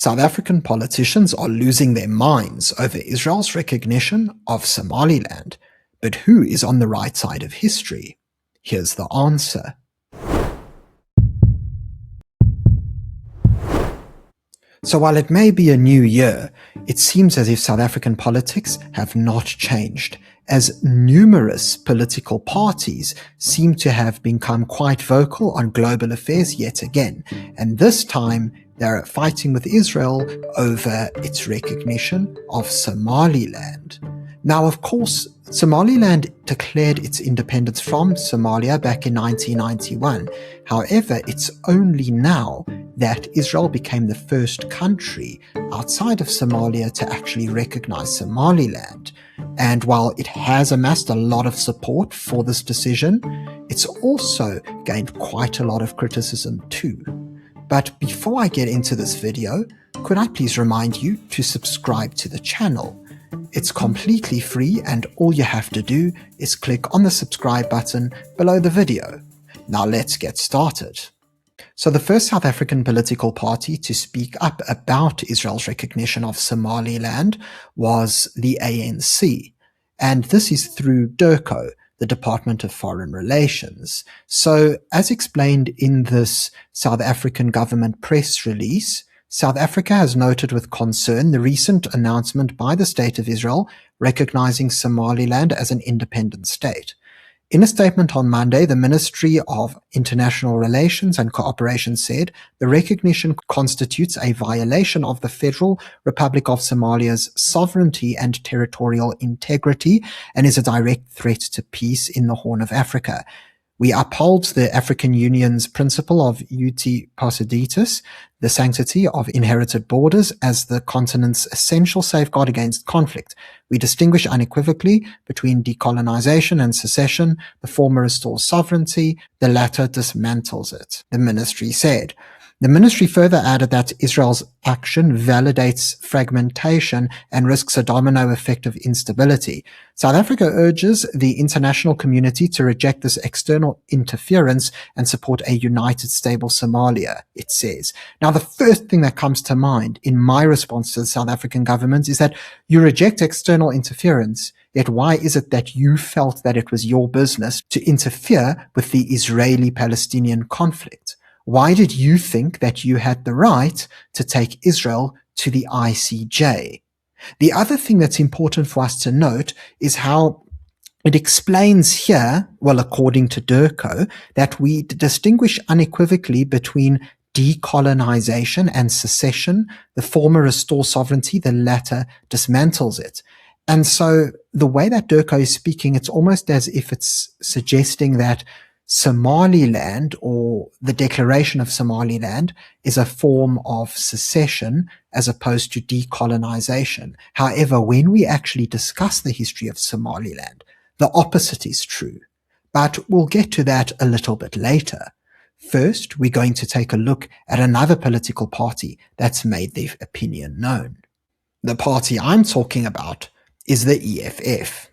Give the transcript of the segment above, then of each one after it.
South African politicians are losing their minds over Israel's recognition of Somaliland. But who is on the right side of history? Here's the answer. So while it may be a new year, it seems as if South African politics have not changed, as numerous political parties seem to have become quite vocal on global affairs yet again, and this time they're fighting with Israel over its recognition of Somaliland. Now, of course, Somaliland declared its independence from Somalia back in 1991. However, it's only now that Israel became the first country outside of Somalia to actually recognize Somaliland. And while it has amassed a lot of support for this decision, it's also gained quite a lot of criticism too. But before I get into this video, could I please remind you to subscribe to the channel? It's completely free and all you have to do is click on the subscribe button below the video. Now let's get started. So the first South African political party to speak up about Israel's recognition of Somaliland was the ANC. And this is through DIRCO, the Department of Foreign Relations. So as explained in this South African government press release, South Africa has noted with concern the recent announcement by the State of Israel recognizing Somaliland as an independent state. In a statement on Monday, the Ministry of International Relations and Cooperation said the recognition constitutes a violation of the Federal Republic of Somalia's sovereignty and territorial integrity and is a direct threat to peace in the Horn of Africa. We uphold the African Union's principle of ut possidetis, the sanctity of inherited borders, as the continent's essential safeguard against conflict. We distinguish unequivocally between decolonization and secession. The former restores sovereignty, the latter dismantles it, the ministry said. The ministry further added that Israel's action validates fragmentation and risks a domino effect of instability. South Africa urges the international community to reject this external interference and support a united, stable Somalia, it says. Now, the first thing that comes to mind in my response to the South African government is that you reject external interference, yet why is it that you felt that it was your business to interfere with the Israeli-Palestinian conflict? Why did you think that you had the right to take Israel to the ICJ? The other thing that's important for us to note is how it explains here, well, according to DIRCO, that we distinguish unequivocally between decolonization and secession. The former restores sovereignty, the latter dismantles it. And so the way that DIRCO is speaking, it's almost as if it's suggesting that Somaliland, or the declaration of Somaliland, is a form of secession as opposed to decolonization. However, when we actually discuss the history of Somaliland, the opposite is true. But we'll get to that a little bit later. First, we're going to take a look at another political party that's made their opinion known. The party I'm talking about is the EFF.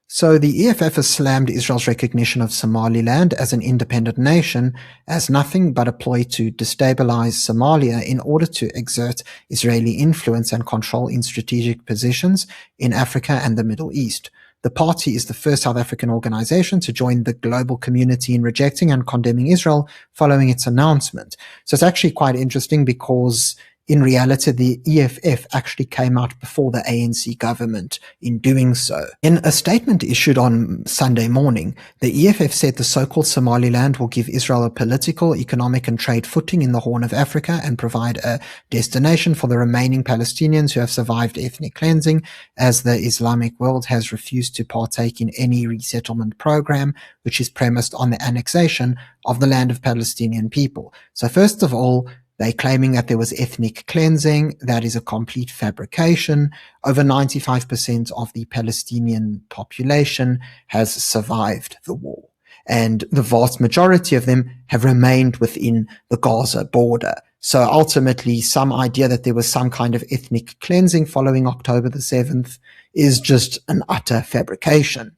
So the EFF has slammed Israel's recognition of Somaliland as an independent nation as nothing but a ploy to destabilize Somalia in order to exert Israeli influence and control in strategic positions in Africa and the Middle East. The party is the first South African organization to join the global community in rejecting and condemning Israel following its announcement. So it's actually quite interesting because in reality, the EFF actually came out before the ANC government in doing so. In a statement issued on Sunday morning, the EFF said the so-called Somaliland will give Israel a political, economic and trade footing in the Horn of Africa and provide a destination for the remaining Palestinians who have survived ethnic cleansing, as the Islamic world has refused to partake in any resettlement program, which is premised on the annexation of the land of Palestinian people. So first of all, they're claiming that there was ethnic cleansing. That is a complete fabrication. Over 95% of the Palestinian population has survived the war, and the vast majority of them have remained within the Gaza border. So ultimately, some idea that there was some kind of ethnic cleansing following October the 7th is just an utter fabrication.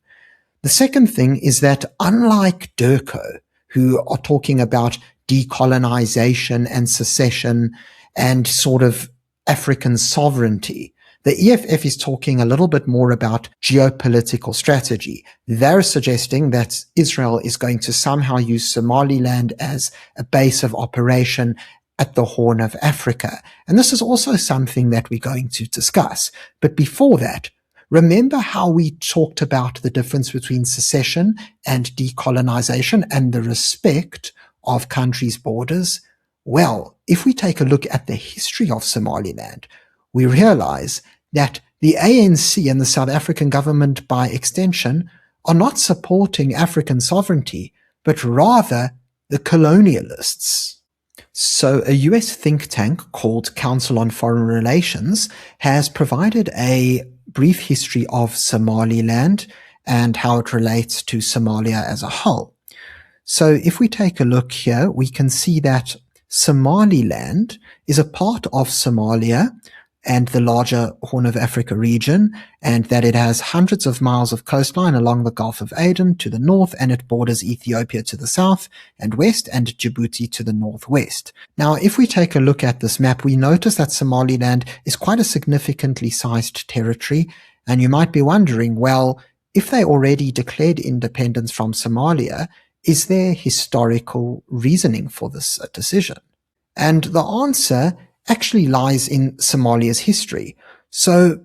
The second thing is that unlike DIRCO, who are talking about decolonization and secession and sort of African sovereignty. The EFF is talking a little bit more about geopolitical strategy. They're suggesting that Israel is going to somehow use Somaliland as a base of operation at the Horn of Africa. And this is also something that we're going to discuss. But before that, remember how we talked about the difference between secession and decolonization and the respect of countries' borders? Well, if we take a look at the history of Somaliland, we realize that the ANC and the South African government, by extension, are not supporting African sovereignty, but rather the colonialists. So a US think tank called Council on Foreign Relations has provided a brief history of Somaliland and how it relates to Somalia as a whole. So if we take a look here, we can see that Somaliland is a part of Somalia and the larger Horn of Africa region, and that it has hundreds of miles of coastline along the Gulf of Aden to the north, and it borders Ethiopia to the south and west, and Djibouti to the northwest. Now, if we take a look at this map, we notice that Somaliland is quite a significantly sized territory, and you might be wondering, well, if they already declared independence from Somalia, is there historical reasoning for this decision? And the answer actually lies in Somalia's history. So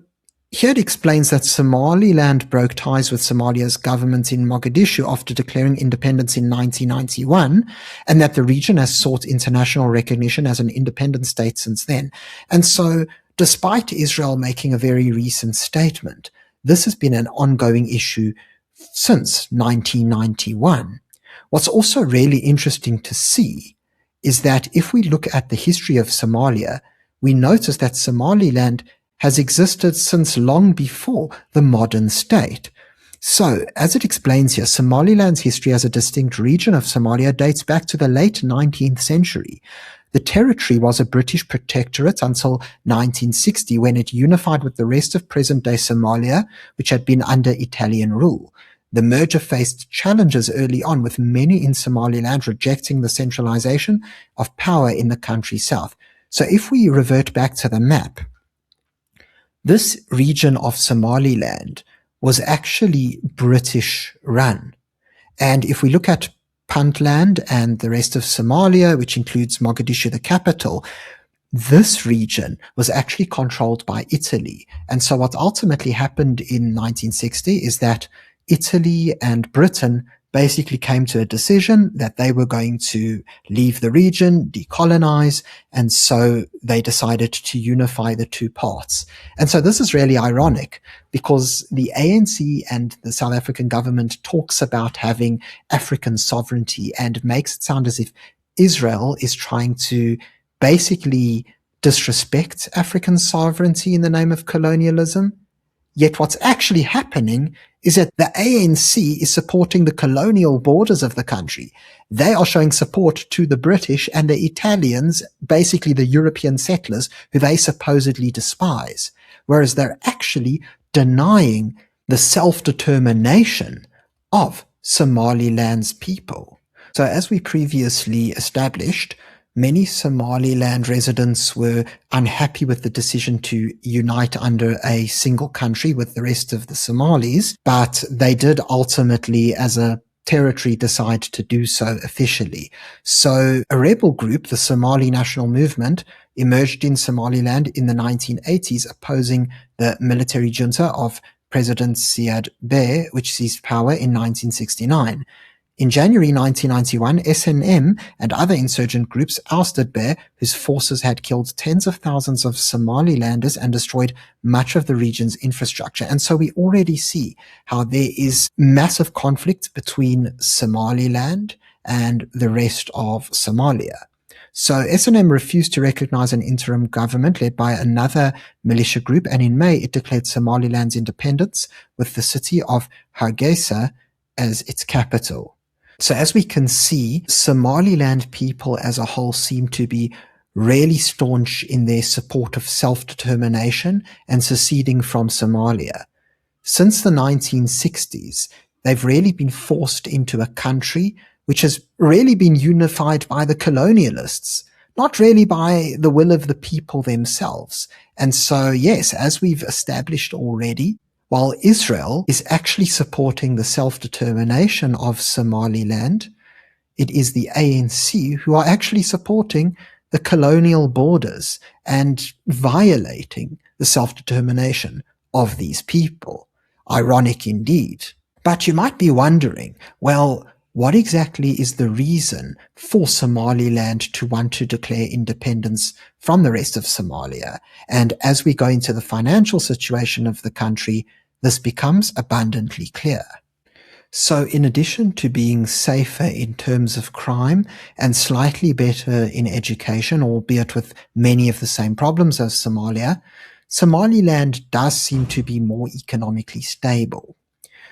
here it explains that Somaliland broke ties with Somalia's government in Mogadishu after declaring independence in 1991, and that the region has sought international recognition as an independent state since then. And so, despite Israel making a very recent statement, this has been an ongoing issue since 1991. What's also really interesting to see is that if we look at the history of Somalia, we notice that Somaliland has existed since long before the modern state. So, as it explains here, Somaliland's history as a distinct region of Somalia dates back to the late 19th century. The territory was a British protectorate until 1960, when it unified with the rest of present-day Somalia, which had been under Italian rule. The merger faced challenges early on, with many in Somaliland rejecting the centralization of power in the country's south. So if we revert back to the map, this region of Somaliland was actually British run. And if we look at Puntland and the rest of Somalia, which includes Mogadishu, the capital, this region was actually controlled by Italy. And so what ultimately happened in 1960 is that Italy and Britain basically came to a decision that they were going to leave the region, decolonize, and so they decided to unify the two parts. And so this is really ironic, because the ANC and the South African government talks about having African sovereignty and makes it sound as if Israel is trying to basically disrespect African sovereignty in the name of colonialism. Yet what's actually happening is that the ANC is supporting the colonial borders of the country. They are showing support to the British and the Italians, basically the European settlers who they supposedly despise, whereas they're actually denying the self-determination of Somaliland's people. So as we previously established, many Somaliland residents were unhappy with the decision to unite under a single country with the rest of the Somalis, but they did ultimately, as a territory, decide to do so officially. So a rebel group, the Somali National Movement, emerged in Somaliland in the 1980s, opposing the military junta of President Siad Barre, which seized power in 1969. In January 1991, SNM and other insurgent groups ousted Barre, whose forces had killed tens of thousands of Somalilanders and destroyed much of the region's infrastructure. And so we already see how there is massive conflict between Somaliland and the rest of Somalia. So SNM refused to recognize an interim government led by another militia group, and in May it declared Somaliland's independence with the city of Hargeisa as its capital. So as we can see, Somaliland people as a whole seem to be really staunch in their support of self-determination and seceding from Somalia. Since the 1960s, they've really been forced into a country which has really been unified by the colonialists, not really by the will of the people themselves. And so, yes, as we've established already, while Israel is actually supporting the self-determination of Somaliland, it is the ANC who are actually supporting the colonial borders and violating the self-determination of these people. Ironic indeed. But you might be wondering, well, what exactly is the reason for Somaliland to want to declare independence from the rest of Somalia? And as we go into the financial situation of the country, this becomes abundantly clear. So in addition to being safer in terms of crime and slightly better in education, albeit with many of the same problems as Somalia, Somaliland does seem to be more economically stable.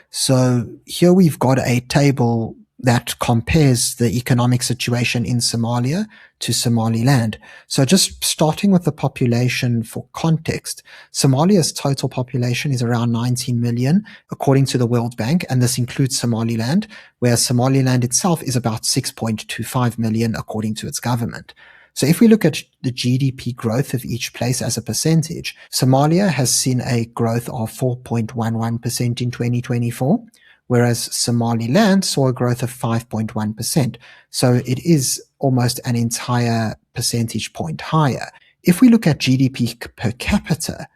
So here we've got a table that compares the economic situation in Somalia to Somaliland. So just starting with the population for context, Somalia's total population is around 19 million, according to the World Bank, and this includes Somaliland, whereas Somaliland itself is about 6.25 million, according to its government. So if we look at the GDP growth of each place as a percentage, Somalia has seen a growth of 4.11% in 2024, whereas Somaliland saw a growth of 5.1%. So it is almost an entire percentage point higher. If we look at GDP per capita,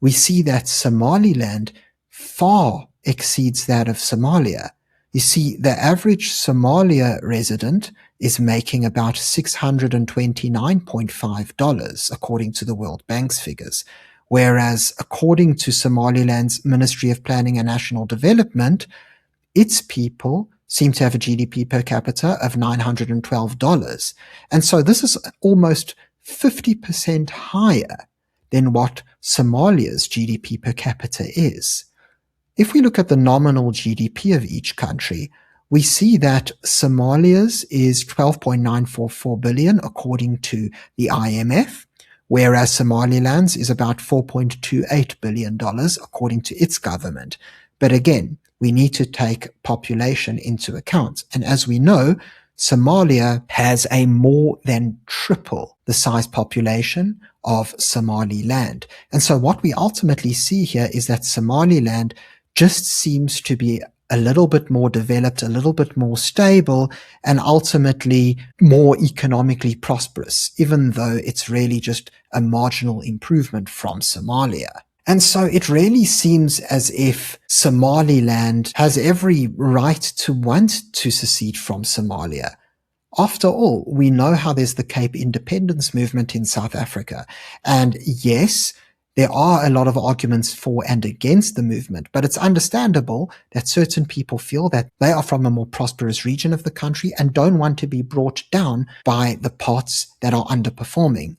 we see that Somaliland far exceeds that of Somalia. You see, the average Somalia resident is making about $629.5, according to the World Bank's figures, whereas according to Somaliland's Ministry of Planning and National Development, its people seem to have a GDP per capita of $912. And so this is almost 50% higher than what Somalia's GDP per capita is. If we look at the nominal GDP of each country, we see that Somalia's is 12.944 billion according to the IMF, whereas Somaliland's is about $4.28 billion according to its government. But again, we need to take population into account. And as we know, Somalia has a more than triple the size population of Somaliland. And so what we ultimately see here is that Somaliland just seems to be a little bit more developed, a little bit more stable, and ultimately more economically prosperous, even though it's really just a marginal improvement from Somalia. And so it really seems as if Somaliland has every right to want to secede from Somalia. After all, we know how there's the Cape Independence movement in South Africa. And yes, there are a lot of arguments for and against the movement, but it's understandable that certain people feel that they are from a more prosperous region of the country and don't want to be brought down by the parts that are underperforming.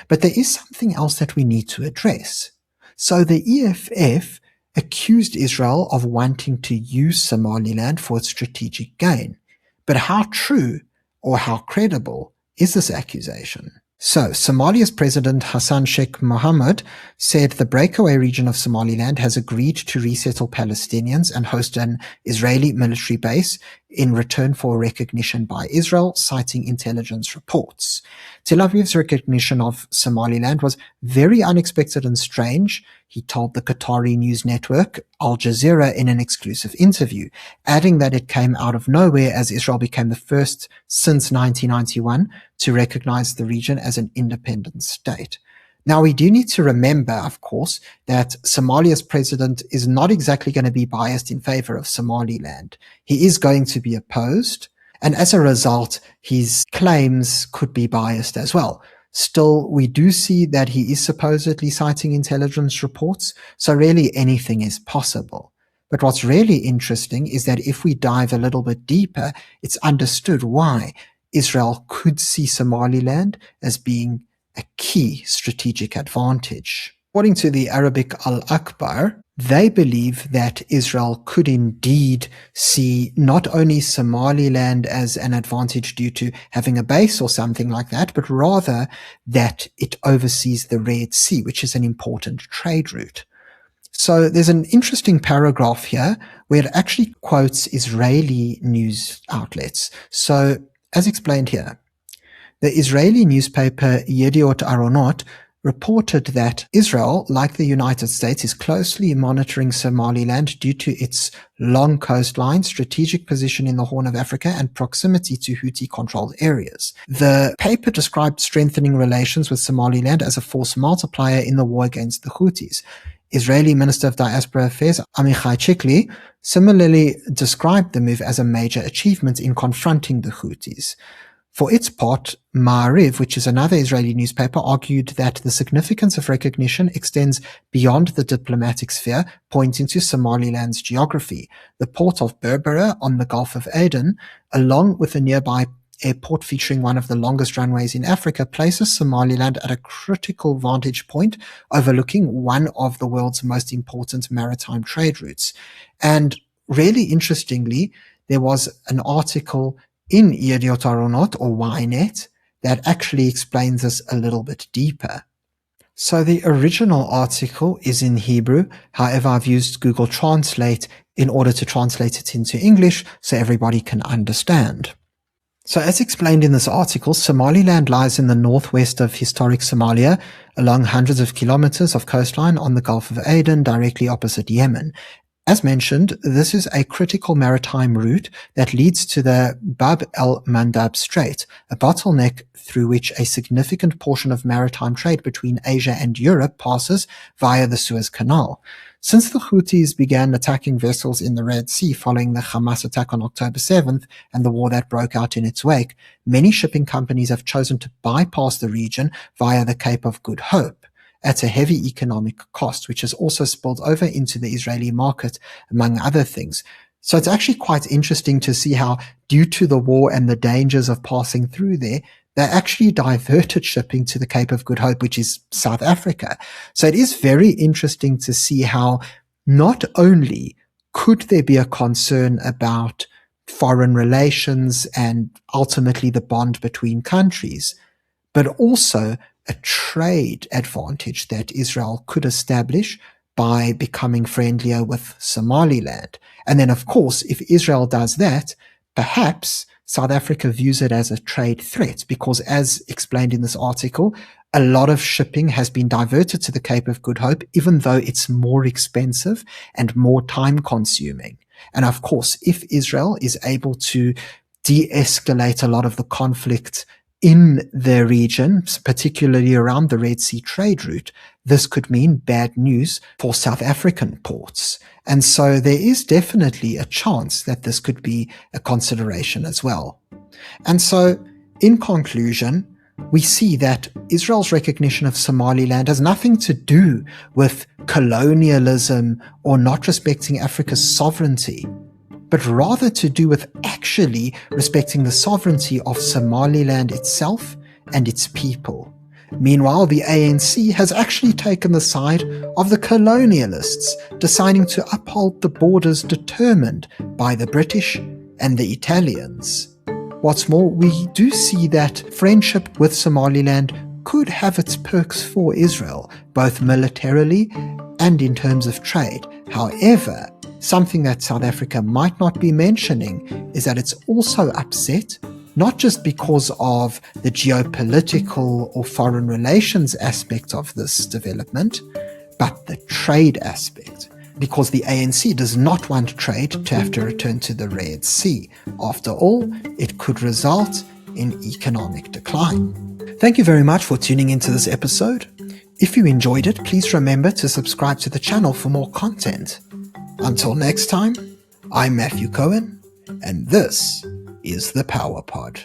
But there is something else that we need to address. So the EFF accused Israel of wanting to use Somaliland for its strategic gain. But how true or how credible is this accusation? So, Somalia's President Hassan Sheikh Mohamud said the breakaway region of Somaliland has agreed to resettle Palestinians and host an Israeli military base in return for recognition by Israel, citing intelligence reports. Tel Aviv's recognition of Somaliland was very unexpected and strange, he told the Qatari news network Al Jazeera in an exclusive interview, adding that it came out of nowhere as Israel became the first since 1991 to recognize the region as an independent state. Now, we do need to remember, of course, that Somalia's president is not exactly going to be biased in favor of Somaliland. He is going to be opposed, and as a result, his claims could be biased as well. Still, we do see that he is supposedly citing intelligence reports, so really anything is possible. But what's really interesting is that if we dive a little bit deeper, it's understood why Israel could see Somaliland as being a key strategic advantage. According to the Arabic Al-Akbar, they believe that Israel could indeed see not only Somaliland as an advantage due to having a base or something like that, but rather that it oversees the Red Sea, which is an important trade route. So there's an interesting paragraph here where it actually quotes Israeli news outlets. So as explained here, The Israeli newspaper Yediot Aharonot reported that Israel, like the United States, is closely monitoring Somaliland due to its long coastline, strategic position in the Horn of Africa, and proximity to Houthi-controlled areas. The paper described strengthening relations with Somaliland as a force multiplier in the war against the Houthis. Israeli Minister of Diaspora Affairs Amichai Chikli similarly described the move as a major achievement in confronting the Houthis. For its part, Ma'ariv, which is another Israeli newspaper, argued that the significance of recognition extends beyond the diplomatic sphere, pointing to Somaliland's geography. The port of Berbera on the Gulf of Aden, along with a nearby airport featuring one of the longest runways in Africa, places Somaliland at a critical vantage point, overlooking one of the world's most important maritime trade routes. And really interestingly, there was an article in Yediot Aharonot, or Ynet, that actually explains this a little bit deeper. So the original article is in Hebrew. However, I've used Google Translate in order to translate it into English so everybody can understand. So as explained in this article, Somaliland lies in the northwest of historic Somalia, along hundreds of kilometers of coastline on the Gulf of Aden, directly opposite Yemen. As mentioned, this is a critical maritime route that leads to the Bab el-Mandab Strait, a bottleneck through which a significant portion of maritime trade between Asia and Europe passes via the Suez Canal. Since the Houthis began attacking vessels in the Red Sea following the Hamas attack on October 7th and the war that broke out in its wake, many shipping companies have chosen to bypass the region via the Cape of Good Hope at a heavy economic cost, which has also spilled over into the Israeli market, among other things. So it's actually quite interesting to see how, due to the war and the dangers of passing through there, they actually diverted shipping to the Cape of Good Hope, which is South Africa. So it is very interesting to see how not only could there be a concern about foreign relations and ultimately the bond between countries, but also a trade advantage that Israel could establish by becoming friendlier with Somaliland. And then, of course, if Israel does that, perhaps South Africa views it as a trade threat because, as explained in this article, a lot of shipping has been diverted to the Cape of Good Hope, even though it's more expensive and more time-consuming. And of course, if Israel is able to de-escalate a lot of the conflict in the region, particularly around the Red Sea trade route, this could mean bad news for South African ports. And so there is definitely a chance that this could be a consideration as well. And so, in conclusion, we see that Israel's recognition of Somaliland has nothing to do with colonialism or not respecting Africa's sovereignty, but rather to do with actually respecting the sovereignty of Somaliland itself and its people. Meanwhile, the ANC has actually taken the side of the colonialists, deciding to uphold the borders determined by the British and the Italians. What's more, we do see that friendship with Somaliland could have its perks for Israel, both militarily and in terms of trade. However, something that South Africa might not be mentioning is that it's also upset, not just because of the geopolitical or foreign relations aspect of this development, but the trade aspect, because the ANC does not want trade to have to return to the Red Sea. After all, it could result in economic decline. Thank you very much for tuning into this episode. If you enjoyed it, please remember to subscribe to the channel for more content. Until next time, I'm Matthew Cohen, and this is the Power Pod.